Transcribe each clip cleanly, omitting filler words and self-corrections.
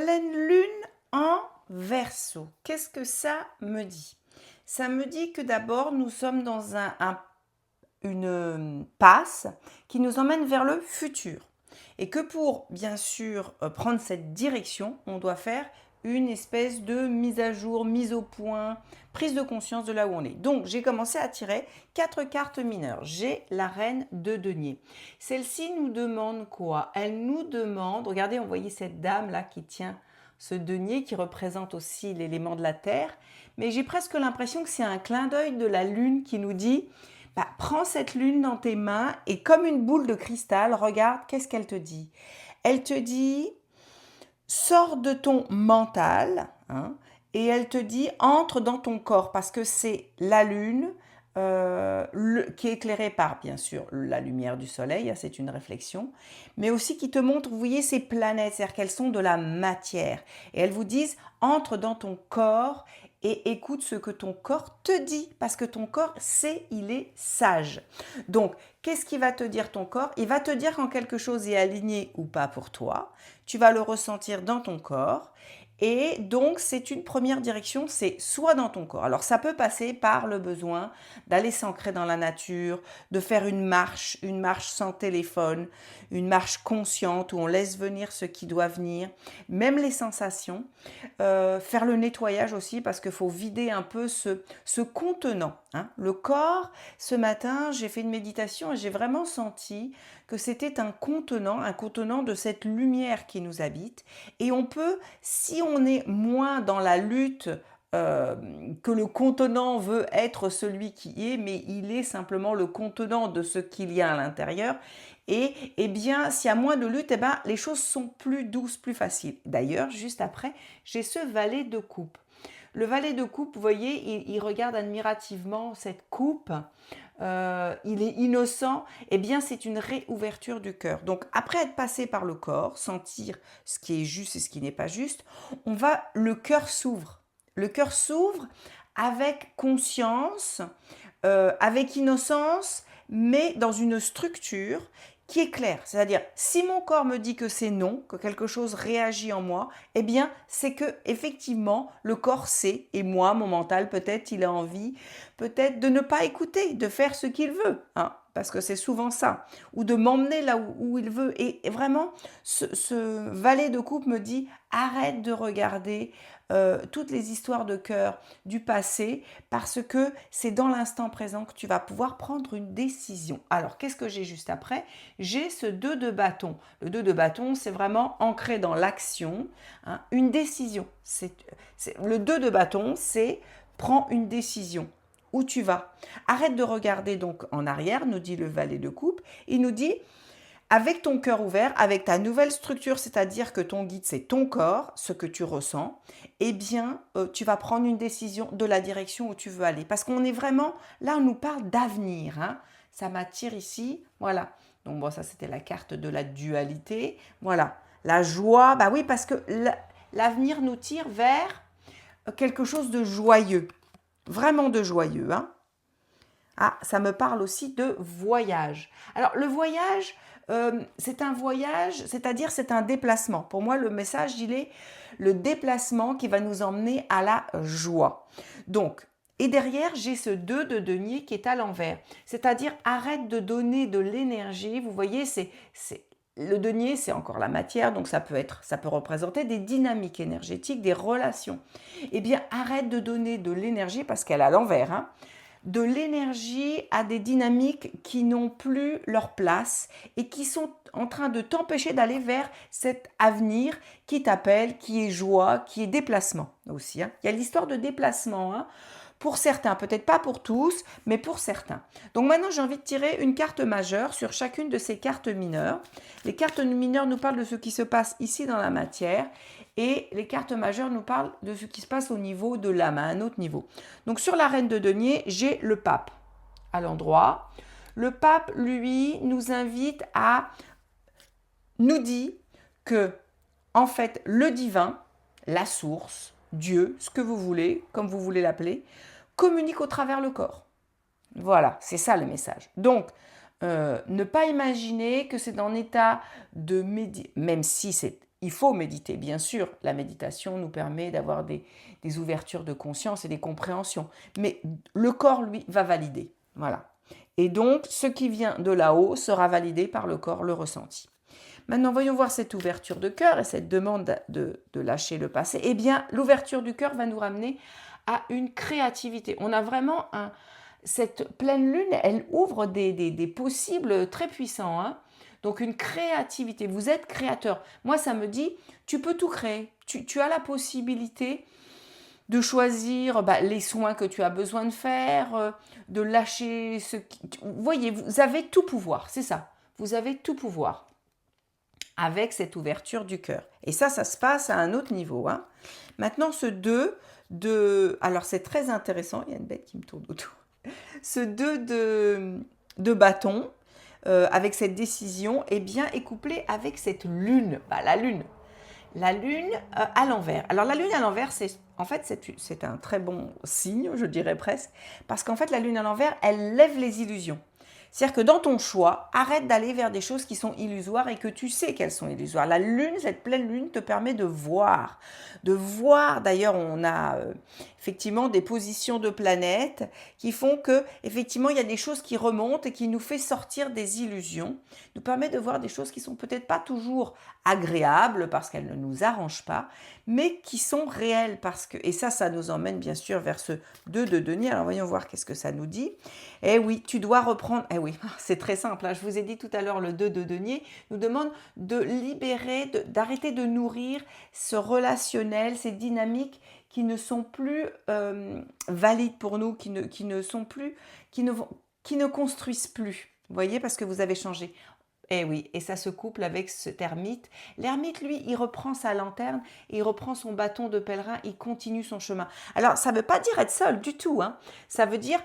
Pleine lune en Verseau. Qu'est-ce que ça me dit? Ça me dit que d'abord, nous sommes dans une passe qui nous emmène vers le futur. Et que pour, bien sûr, prendre cette direction, on doit faire une espèce de mise à jour, mise au point, prise de conscience de là où on est. Donc, j'ai commencé à tirer 4 cartes mineures. J'ai la reine de denier. Celle-ci nous demande quoi? Elle nous demande, regardez, on voyait cette dame-là qui tient ce denier qui représente aussi l'élément de la terre. Mais j'ai presque l'impression que c'est un clin d'œil de la lune qui nous dit prends cette lune dans tes mains et comme une boule de cristal, regarde, qu'est-ce qu'elle te dit? Elle te dit, sors de ton mental, hein, et elle te dit, entre dans ton corps, parce que c'est la lune qui est éclairée par, bien sûr, la lumière du soleil, c'est une réflexion, mais aussi qui te montre, vous voyez, ces planètes, c'est-à-dire qu'elles sont de la matière. Et elles vous disent, entre dans ton corps et écoute ce que ton corps te dit, parce que ton corps sait, il est sage. Donc, qu'est-ce qui va te dire ton corps? Il va te dire quand quelque chose est aligné ou pas pour toi. Tu vas le ressentir dans ton corps. Et donc, c'est une première direction, c'est soit dans ton corps. Alors, ça peut passer par le besoin d'aller s'ancrer dans la nature, de faire une marche sans téléphone, une marche consciente où on laisse venir ce qui doit venir, même les sensations. Faire le nettoyage aussi parce qu'il faut vider un peu ce contenant. Hein. Le corps, ce matin, j'ai fait une méditation et j'ai vraiment senti que c'était un contenant de cette lumière qui nous habite. Et on peut, si on est moins dans la lutte, que le contenant veut être celui qui est, mais il est simplement le contenant de ce qu'il y a à l'intérieur. Et eh bien, s'il y a moins de lutte, eh ben, les choses sont plus douces, plus faciles. D'ailleurs, juste après, j'ai ce valet de coupe. Le valet de coupe, vous voyez, il regarde admirativement cette coupe. Il est innocent. Eh bien, c'est une réouverture du cœur. Donc, après être passé par le corps, sentir ce qui est juste et ce qui n'est pas juste, le cœur s'ouvre. Le cœur s'ouvre avec conscience, avec innocence, mais dans une structure qui est claire. C'est-à-dire, si mon corps me dit que c'est non, que quelque chose réagit en moi, eh bien, c'est que effectivement, le corps sait, et moi, mon mental, peut-être, il a envie, peut-être de ne pas écouter, de faire ce qu'il veut, hein, parce que c'est souvent ça, ou de m'emmener là où il veut. Et vraiment, ce valet de coupe me dit, arrête de regarder toutes les histoires de cœur du passé, parce que c'est dans l'instant présent que tu vas pouvoir prendre une décision. Alors, qu'est-ce que j'ai juste après? J'ai ce 2 de bâton. Le 2 de bâton, c'est vraiment ancré dans l'action, hein, une décision. Le 2 de bâton, c'est prends une décision. Où tu vas? Arrête de regarder donc en arrière, nous dit le valet de coupe. Il nous dit, avec ton cœur ouvert, avec ta nouvelle structure, c'est-à-dire que ton guide, c'est ton corps, ce que tu ressens, eh bien, tu vas prendre une décision de la direction où tu veux aller. Parce qu'on est vraiment, là, on nous parle d'avenir. Hein. Ça m'attire ici, voilà. Donc, bon, ça, c'était la carte de la dualité. Voilà. La joie, bah oui, parce que l'avenir nous tire vers quelque chose de joyeux. Vraiment de joyeux, hein. Ah, ça me parle aussi de voyage. Alors, le voyage, c'est un voyage, c'est-à-dire c'est un déplacement. Pour moi, le message, il est le déplacement qui va nous emmener à la joie. Donc, et derrière, j'ai ce 2 de denier qui est à l'envers. C'est-à-dire, arrête de donner de l'énergie. Vous voyez, le denier, c'est encore la matière, donc ça peut représenter des dynamiques énergétiques, des relations. Eh bien, arrête de donner de l'énergie, parce qu'elle est à l'envers, hein, de l'énergie à des dynamiques qui n'ont plus leur place et qui sont en train de t'empêcher d'aller vers cet avenir qui t'appelle, qui est joie, qui est déplacement aussi. Hein. Il y a l'histoire de déplacement, hein, pour certains, peut-être pas pour tous, mais pour certains. Donc maintenant, j'ai envie de tirer une carte majeure sur chacune de ces cartes mineures. Les cartes mineures nous parlent de ce qui se passe ici dans la matière et les cartes majeures nous parlent de ce qui se passe au niveau de l'âme, à un autre niveau. Donc sur la reine de denier, j'ai le pape à l'endroit. Le pape, lui, nous invite nous dit que, en fait, le divin, la source, Dieu, ce que vous voulez, comme vous voulez l'appeler, communique au travers le corps. Voilà, c'est ça le message. Donc, ne pas imaginer que c'est dans un état de même si c'est il faut méditer, bien sûr. La méditation nous permet d'avoir des ouvertures de conscience et des compréhensions. Mais le corps, lui, va valider. Voilà. Et donc, ce qui vient de là-haut sera validé par le corps, le ressenti. Maintenant, voyons voir cette ouverture de cœur et cette demande de lâcher le passé. Eh bien, l'ouverture du cœur va nous ramener à une créativité. On a vraiment cette pleine lune, elle ouvre des possibles très puissants, hein. Donc une créativité, vous êtes créateur. Moi, ça me dit, tu peux tout créer. Tu as la possibilité de choisir les soins que tu as besoin de faire, de lâcher ce qui... Vous voyez, vous avez tout pouvoir, c'est ça. Vous avez tout pouvoir avec cette ouverture du cœur. Et ça se passe à un autre niveau, hein. Maintenant, ce 2 alors c'est très intéressant, il y a une bête qui me tourne autour. Ce 2 de bâton, avec cette décision, eh bien, est couplé avec cette lune. La lune. La lune à l'envers. Alors la lune à l'envers, c'est un très bon signe, je dirais presque, parce qu'en fait la lune à l'envers, elle lève les illusions. C'est-à-dire que dans ton choix, arrête d'aller vers des choses qui sont illusoires et que tu sais qu'elles sont illusoires. La lune, cette pleine lune, te permet de voir. De voir, d'ailleurs, on a effectivement des positions de planètes qui font que, effectivement, il y a des choses qui remontent et qui nous fait sortir des illusions, nous permet de voir des choses qui sont peut-être pas toujours agréables parce qu'elles ne nous arrangent pas, mais qui sont réelles parce que, et ça nous emmène bien sûr vers ce 2 de denier. Alors voyons voir qu'est-ce que ça nous dit. Eh oui, tu dois reprendre, eh oui, c'est très simple, hein. Je vous ai dit tout à l'heure, le 2 de denier nous demande de libérer, d'arrêter de nourrir ce relationnel, ces dynamiques qui ne sont plus valides pour nous, qui ne construisent plus. Vous voyez, parce que vous avez changé. Eh oui, et ça se couple avec cet ermite. L'ermite, lui, il reprend sa lanterne, il reprend son bâton de pèlerin, il continue son chemin. Alors, ça ne veut pas dire être seul du tout, hein. Ça veut dire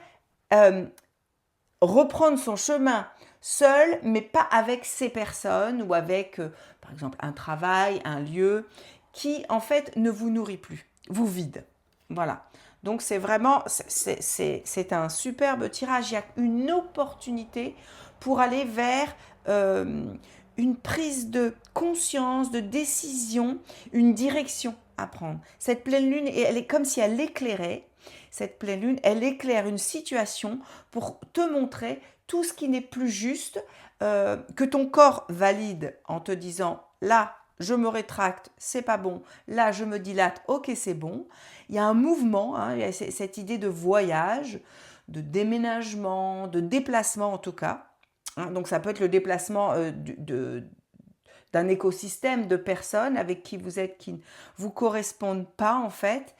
reprendre son chemin seul, mais pas avec ces personnes ou avec, par exemple, un travail, un lieu qui, en fait, ne vous nourrit plus, vous vide. Voilà. Donc, c'est vraiment, c'est un superbe tirage. Il y a une opportunité pour aller vers une prise de conscience, de décision, une direction à prendre. Cette pleine lune, elle est comme si elle éclairait. Cette pleine lune, elle éclaire une situation pour te montrer tout ce qui n'est plus juste, que ton corps valide en te disant là, je me rétracte, c'est pas bon. Là, je me dilate, ok, c'est bon. Il y a un mouvement, hein, il y a cette idée de voyage, de déménagement, de déplacement en tout cas. Hein, donc ça peut être le déplacement d'un écosystème de personnes avec qui vous êtes, qui ne vous correspondent pas en fait,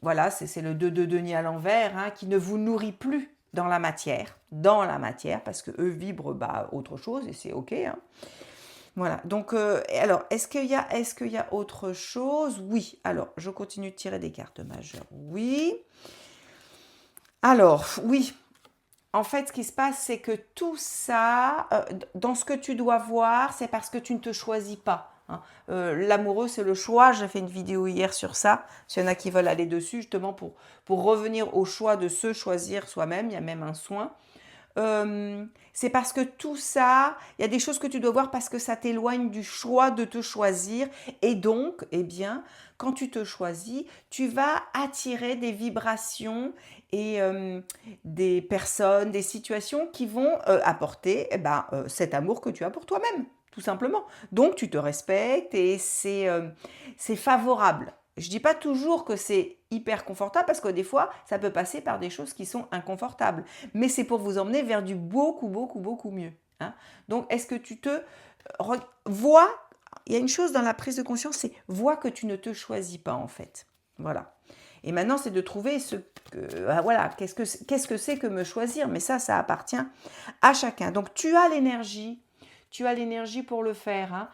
voilà, c'est le 2 de denier à l'envers, hein, qui ne vous nourrit plus dans la matière, parce que eux vibrent autre chose et c'est ok, hein. Voilà, donc alors, est-ce qu'il y a autre chose? Oui, alors, je continue de tirer des cartes majeures, oui. Alors, oui, en fait, ce qui se passe, c'est que tout ça, dans ce que tu dois voir, c'est parce que tu ne te choisis pas, hein. L'amoureux, c'est le choix. J'ai fait une vidéo hier sur ça. S'il y en a qui veulent aller dessus, justement, pour revenir au choix de se choisir soi-même, il y a même un soin. C'est parce que tout ça, il y a des choses que tu dois voir parce que ça t'éloigne du choix de te choisir. Et donc, eh bien, quand tu te choisis, tu vas attirer des vibrations et des personnes, des situations qui vont apporter cet amour que tu as pour toi-même, tout simplement. Donc, tu te respectes et c'est favorable. Je ne dis pas toujours que c'est hyper confortable parce que des fois, ça peut passer par des choses qui sont inconfortables. Mais c'est pour vous emmener vers du beaucoup, beaucoup, beaucoup mieux, hein. Donc, est-ce que tu te vois, il y a une chose dans la prise de conscience, c'est vois que tu ne te choisis pas en fait. Voilà. Et maintenant, c'est de trouver voilà, qu'est-ce que c'est que me choisir. Mais ça appartient à chacun. Donc, tu as l'énergie pour le faire, hein.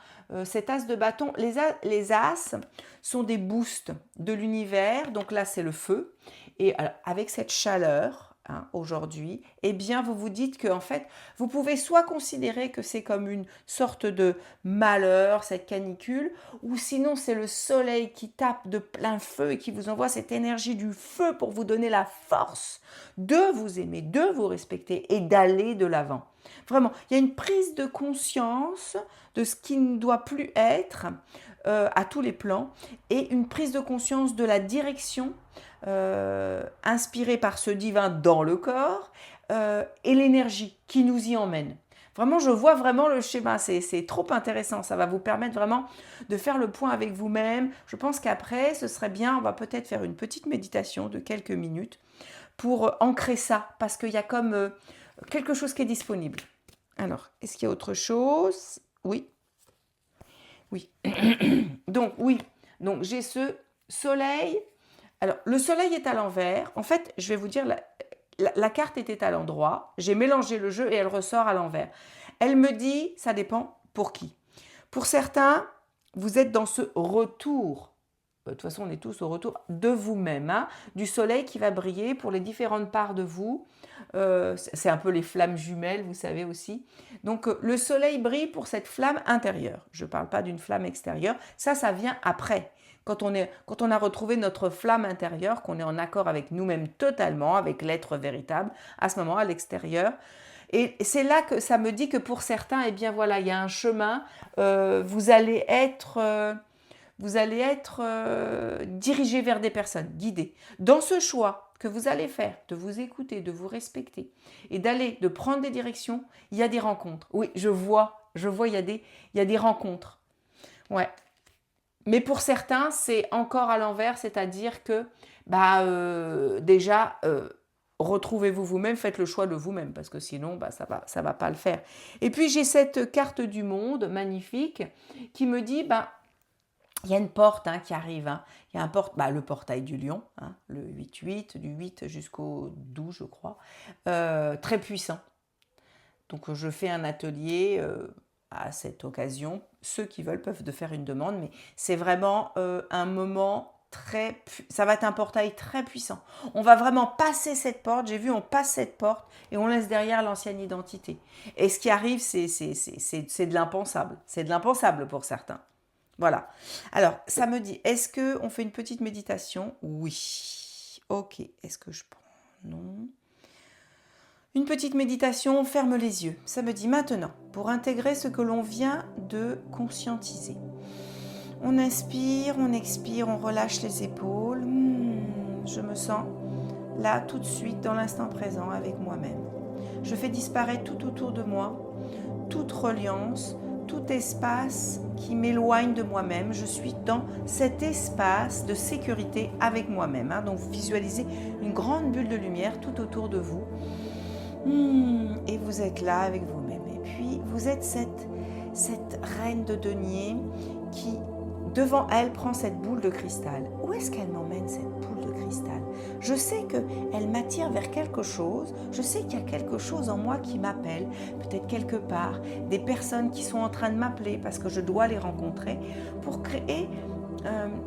Cet as de bâton, les as sont des boosts de l'univers, donc là c'est le feu, et alors, avec cette chaleur, hein, aujourd'hui, eh bien vous vous dites que en fait, vous pouvez soit considérer que c'est comme une sorte de malheur, cette canicule, ou sinon c'est le soleil qui tape de plein feu et qui vous envoie cette énergie du feu pour vous donner la force de vous aimer, de vous respecter et d'aller de l'avant. Vraiment, il y a une prise de conscience de ce qui ne doit plus être à tous les plans et une prise de conscience de la direction inspirée par ce divin dans le corps et l'énergie qui nous y emmène. Vraiment, je vois vraiment le schéma, c'est trop intéressant, ça va vous permettre vraiment de faire le point avec vous-même. Je pense qu'après, ce serait bien, on va peut-être faire une petite méditation de quelques minutes pour ancrer ça, parce qu'il y a comme quelque chose qui est disponible. Alors, est-ce qu'il y a autre chose? Oui. Oui. Donc, oui. Donc, j'ai ce soleil. Alors, le soleil est à l'envers. En fait, je vais vous dire, la carte était à l'endroit. J'ai mélangé le jeu et elle ressort à l'envers. Elle me dit, ça dépend pour qui. Pour certains, vous êtes dans ce retour. De toute façon, on est tous au retour de vous-même, hein, du soleil qui va briller pour les différentes parts de vous. C'est un peu les flammes jumelles, vous savez aussi. Donc, le soleil brille pour cette flamme intérieure. Je ne parle pas d'une flamme extérieure. Ça vient après. Quand on a retrouvé notre flamme intérieure, qu'on est en accord avec nous-mêmes totalement, avec l'être véritable, à ce moment, à l'extérieur. Et c'est là que ça me dit que pour certains, eh bien voilà, il y a un chemin. Vous allez être dirigé vers des personnes, guidé. Dans ce choix que vous allez faire, de vous écouter, de vous respecter et de prendre des directions, il y a des rencontres. Oui, je vois, il y a des rencontres. Ouais. Mais pour certains, c'est encore à l'envers, c'est-à-dire que déjà, retrouvez-vous vous-même, faites le choix de vous-même, parce que sinon, ça va pas le faire. Et puis, j'ai cette carte du monde magnifique qui me dit, il y a une porte qui arrive. Hein. Il y a le portail du lion, hein, le 8-8, du 8 jusqu'au 12, je crois. Très puissant. Donc, je fais un atelier à cette occasion. Ceux qui veulent peuvent faire une demande, mais c'est vraiment un moment ça va être un portail très puissant. On va vraiment passer cette porte. J'ai vu, on passe cette porte et on laisse derrière l'ancienne identité. Et ce qui arrive, c'est de l'impensable. C'est de l'impensable pour certains. Voilà. Alors, ça me dit, est-ce qu'on fait une petite méditation? Oui. Ok. Est-ce que je prends? Non. Une petite méditation, on ferme les yeux. Ça me dit maintenant, pour intégrer ce que l'on vient de conscientiser. On inspire, on expire, on relâche les épaules. Je me sens là, tout de suite, dans l'instant présent, avec moi-même. Je fais disparaître tout autour de moi, toute reliance, tout espace qui m'éloigne de moi-même. Je suis dans cet espace de sécurité avec moi-même. Hein. Donc, vous visualisez une grande bulle de lumière tout autour de vous. Et vous êtes là avec vous-même. Et puis, vous êtes cette reine de denier qui, devant elle, prend cette boule de cristal. Où est-ce qu'elle m'emmène, cette boule de cristal? Je sais qu'elle m'attire vers quelque chose. Je sais qu'il y a quelque chose en moi qui m'appelle, peut-être quelque part, des personnes qui sont en train de m'appeler parce que je dois les rencontrer pour créer,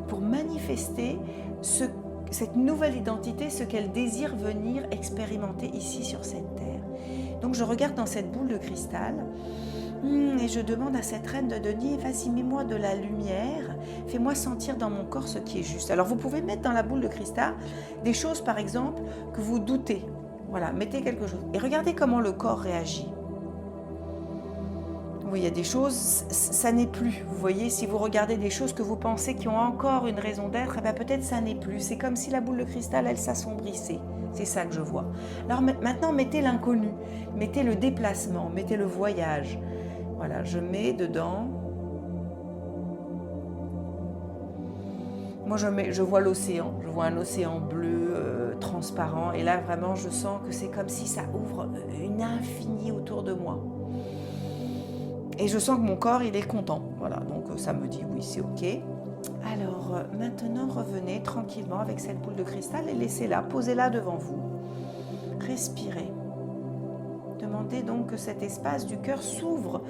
pour manifester cette nouvelle identité, ce qu'elle désire venir expérimenter ici sur cette terre. Donc je regarde dans cette boule de cristal et je demande à cette reine de denier, vas-y, mets-moi de la lumière, fais-moi sentir dans mon corps ce qui est juste. Alors vous pouvez mettre dans la boule de cristal des choses, par exemple, que vous doutez. Voilà, mettez quelque chose et regardez comment le corps réagit. Oui, il y a des choses, ça n'est plus. Vous voyez, si vous regardez des choses que vous pensez qui ont encore une raison d'être, eh bien peut-être ça n'est plus. C'est comme si la boule de cristal, elle s'assombrissait. C'est ça que je vois. Alors maintenant, mettez l'inconnu, mettez le déplacement, mettez le voyage. Voilà, je mets dedans. Moi, je vois l'océan. Je vois un océan bleu, transparent. Et là, vraiment, je sens que c'est comme si ça ouvre une infinie autour de moi. Et je sens que mon corps, il est content. Voilà, donc ça me dit oui, c'est ok. Alors, maintenant, revenez tranquillement avec cette boule de cristal et laissez-la, posez-la devant vous. Respirez. Demandez donc que cet espace du cœur s'ouvre.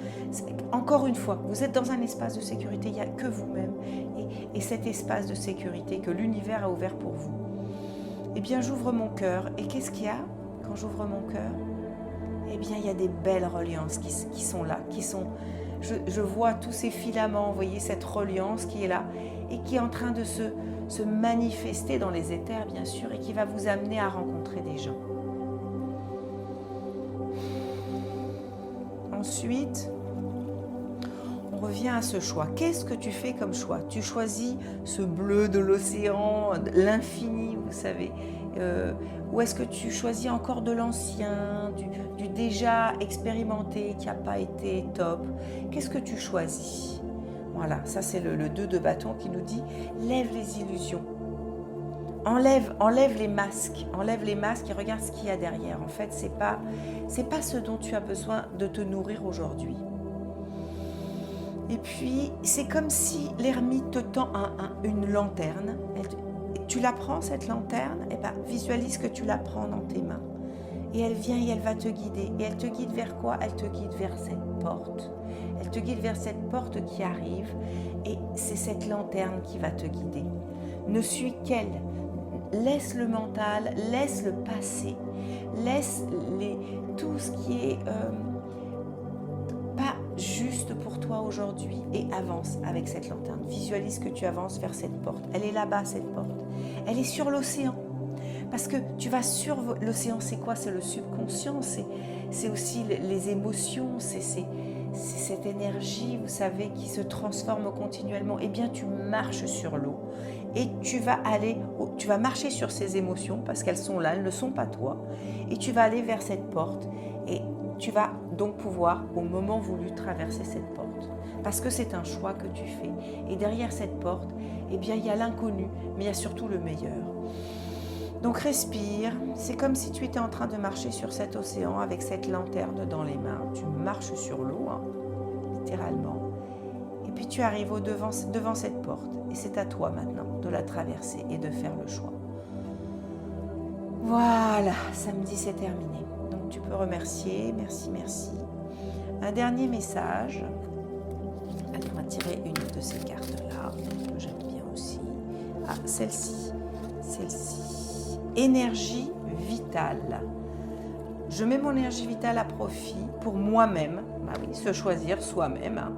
Encore une fois, vous êtes dans un espace de sécurité, il n'y a que vous-même. Et cet espace de sécurité que l'univers a ouvert pour vous. Eh bien, j'ouvre mon cœur. Et qu'est-ce qu'il y a? quand j'ouvre mon cœur, eh bien, il y a des belles reliances qui sont là, je vois tous ces filaments, vous voyez, cette reliance qui est là et qui est en train de se manifester dans les éthers, bien sûr, et qui va vous amener à rencontrer des gens. Ensuite, on revient à ce choix. Qu'est-ce que tu fais comme choix? Tu choisis ce bleu de l'océan, l'infini, vous savez, ou est-ce que tu choisis encore de l'ancien, du déjà expérimenté qui n'a pas été top? Qu'est-ce que tu choisis? Voilà, ça c'est le 2 de bâton qui nous dit « Lève les illusions ». Enlève les masques et regarde ce qu'il y a derrière. En fait, c'est pas ce dont tu as besoin de te nourrir aujourd'hui. Et puis, c'est comme si l'ermite te tend une lanterne. Tu la prends, cette lanterne, et ben, visualise que tu la prends dans tes mains. Et elle vient et elle va te guider. Et elle te guide vers quoi? Elle te guide vers cette porte. Elle te guide vers cette porte qui arrive. Et c'est cette lanterne qui va te guider. Ne suis qu'elle. Laisse le mental, laisse le passé. Laisse tout ce qui est pas juste pour toi aujourd'hui et avance avec cette lanterne. Visualise que tu avances vers cette porte. Elle est là-bas, cette porte. Elle est sur l'océan. Parce que tu vas sur l'océan, c'est quoi? C'est le subconscient, c'est aussi les émotions, c'est cette énergie, vous savez, qui se transforme continuellement. Eh bien, tu marches sur l'eau et tu vas marcher sur ces émotions parce qu'elles sont là, elles ne sont pas toi. Et tu vas aller vers cette porte et tu vas donc pouvoir, au moment voulu, traverser cette porte. Parce que c'est un choix que tu fais. Et derrière cette porte, eh bien, il y a l'inconnu, mais il y a surtout le meilleur. Donc respire, c'est comme si tu étais en train de marcher sur cet océan avec cette lanterne dans les mains. Tu marches sur l'eau, hein, littéralement. Et puis tu arrives devant cette porte. Et c'est à toi maintenant de la traverser et de faire le choix. Voilà, samedi c'est terminé. Donc tu peux remercier, merci, merci. Un dernier message. Allez, on va tirer une de ces cartes-là, que j'aime bien aussi. Ah, celle-ci. Énergie vitale. Je mets mon énergie vitale à profit pour moi-même, bah oui, se choisir soi-même, hein,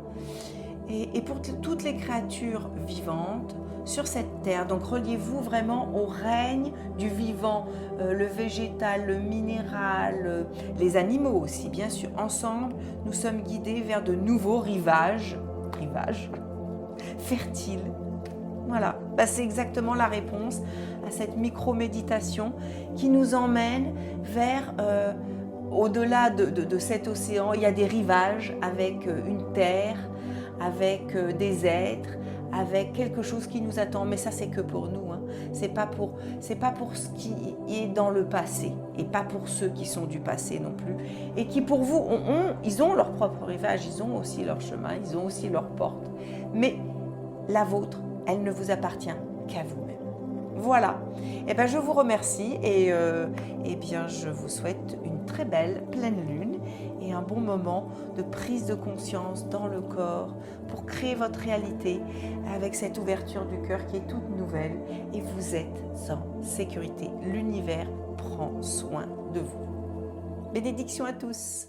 et pour toutes les créatures vivantes sur cette terre. Donc reliez-vous vraiment au règne du vivant, le végétal, le minéral, les animaux aussi, bien sûr. Ensemble, nous sommes guidés vers de nouveaux rivages fertiles. Voilà, bah, c'est exactement la réponse à cette micro-méditation qui nous emmène vers, au-delà de cet océan, il y a des rivages avec une terre, avec des êtres, avec quelque chose qui nous attend. Mais ça, c'est que pour nous, hein. C'est pas pour ce qui est dans le passé et pas pour ceux qui sont du passé non plus. Et qui pour vous, ils ont leur propre rivage, ils ont aussi leur chemin, ils ont aussi leur porte. Mais la vôtre, elle ne vous appartient qu'à vous-même. Voilà. Eh bien, je vous remercie et bien, je vous souhaite une très belle pleine lune et un bon moment de prise de conscience dans le corps pour créer votre réalité avec cette ouverture du cœur qui est toute nouvelle et vous êtes en sécurité. L'univers prend soin de vous. Bénédictions à tous.